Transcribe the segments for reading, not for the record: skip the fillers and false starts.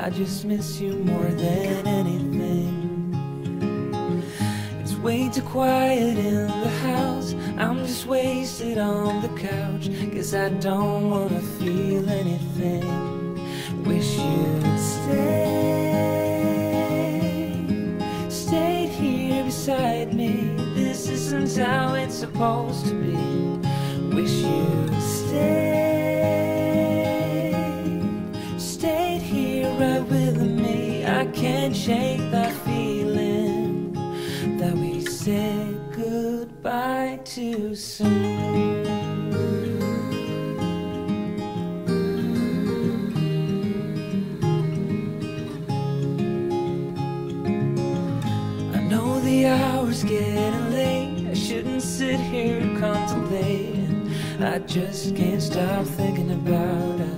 I just miss you more than anything. It's way too quiet in the house. I'm just wasted on the couch, 'cause I don't wanna feel anything. Wish you'd stayed here beside me. This isn't how it's supposed to be. Wish you'd stayed here right with me. I can't shake that feeling that we said goodbye too soon. I know the hour's getting late. I shouldn't sit here contemplating. I just can't stop thinking about us.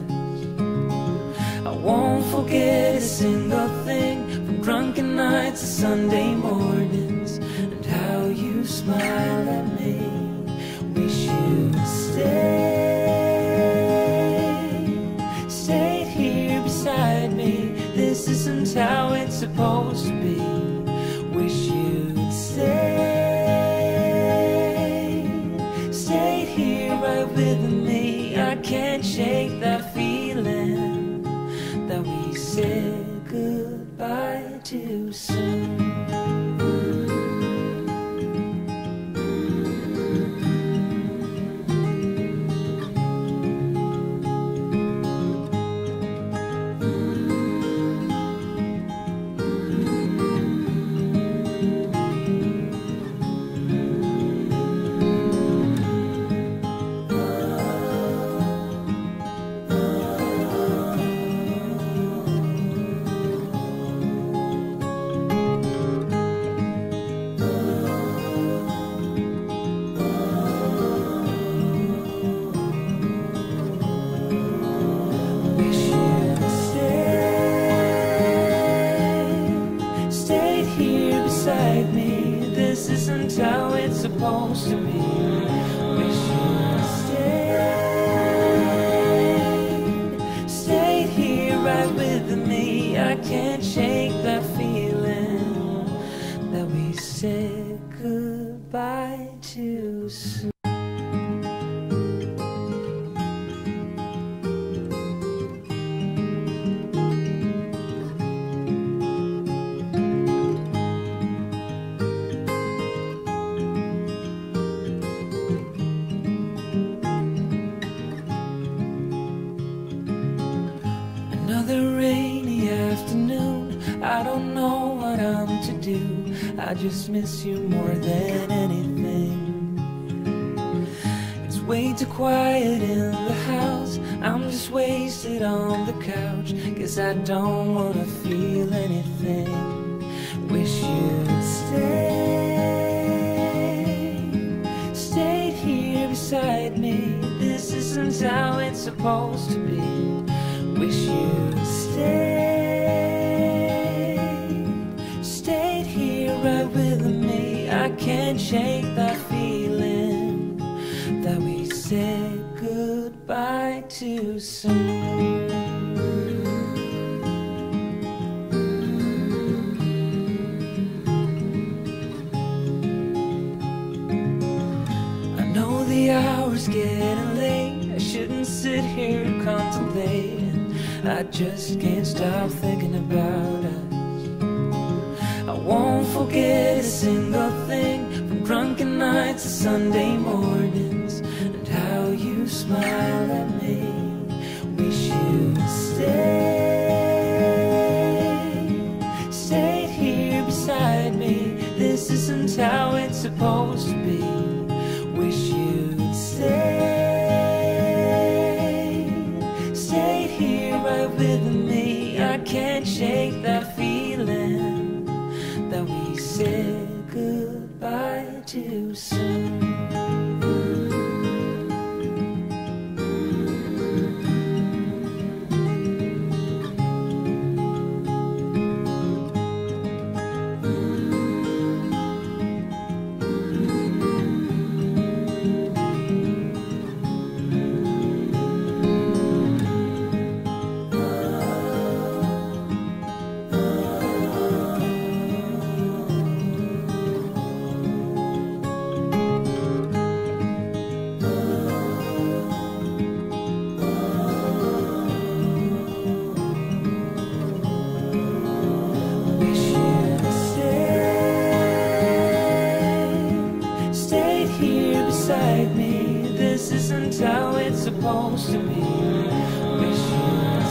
I won't forget a single thing, from drunken nights to Sunday mornings, and how you smile at me. Wish you'd stayed here beside me. This isn't how it's supposed to be. Wish you'd stayed here right with me. I can't shake that feeling that we said goodbye too soon. This isn't how it's supposed to be. Wish you'd stayed here right with me. I can't shake that feeling that we said goodbye too soon. Another rainy afternoon, I don't know what I'm to do. I just miss you more than anything. It's way too quiet in the house. I'm just wasted on the couch, 'cause I don't wanna feel anything. Wish you'd stayed here beside me. This isn't how it's supposed to be. Wish you'd stayed here right with me. I can't shake that feeling that we said goodbye too soon. I know the hour's getting late. I shouldn't sit here contemplating. I just can't stop thinking about us. I won't forget a single thing, from drunken nights to Sunday mornings, and how you smile at me. Wish you'd stayed here beside me. This isn't how it's supposed to be. Wish you'd stayed here right with me. I can't shake that feeling that we said goodbye too soon. like me. This isn't how it's supposed to be. Wish you'd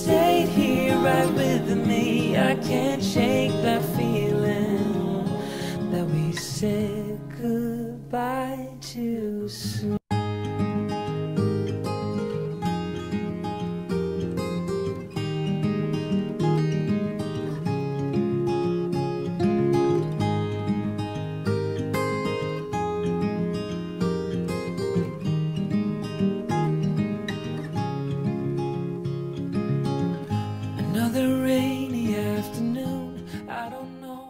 stayed here right with me. I can't shake that feeling that we said goodbye too soon. Another rainy afternoon, I don't know.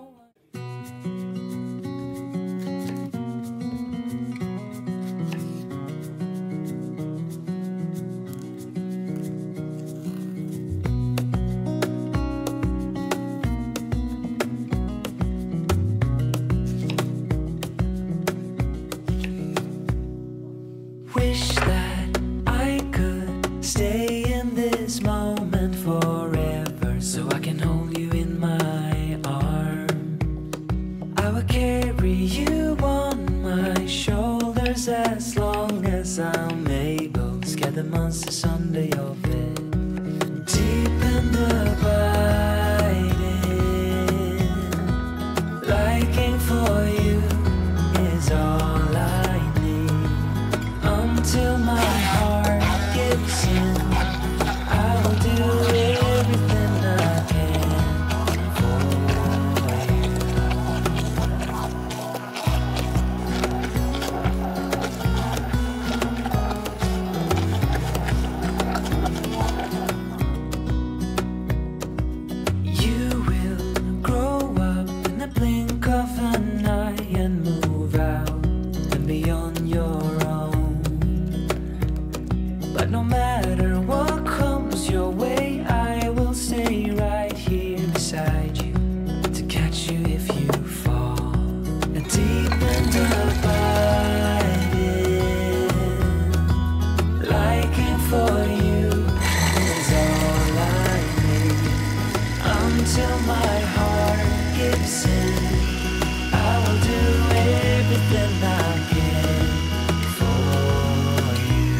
Wish that I could stay in this moment forever, so I can hold you in my arms. I will carry you on my shoulders as long as I'm able. Scare the monsters under your bed. Deep and abiding, liking for you is all I need. Until my heart gives in, I will do everything I can for you. You will grow up in the blink of an eye and move out and be on your own. But no matter what comes your way, I will stay right here beside you to catch you if you fall. And deep and abiding, liking for you is all I need. Until my heart gives in, I will do everything I can for you.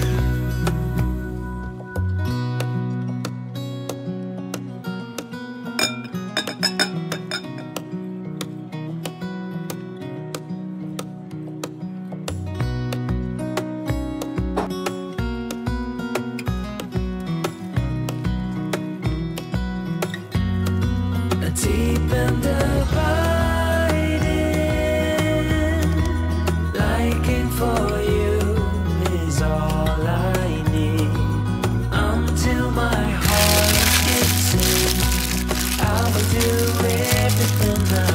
Deep and abiding, liking for you is all I need. Until my heart gets in, I will do everything I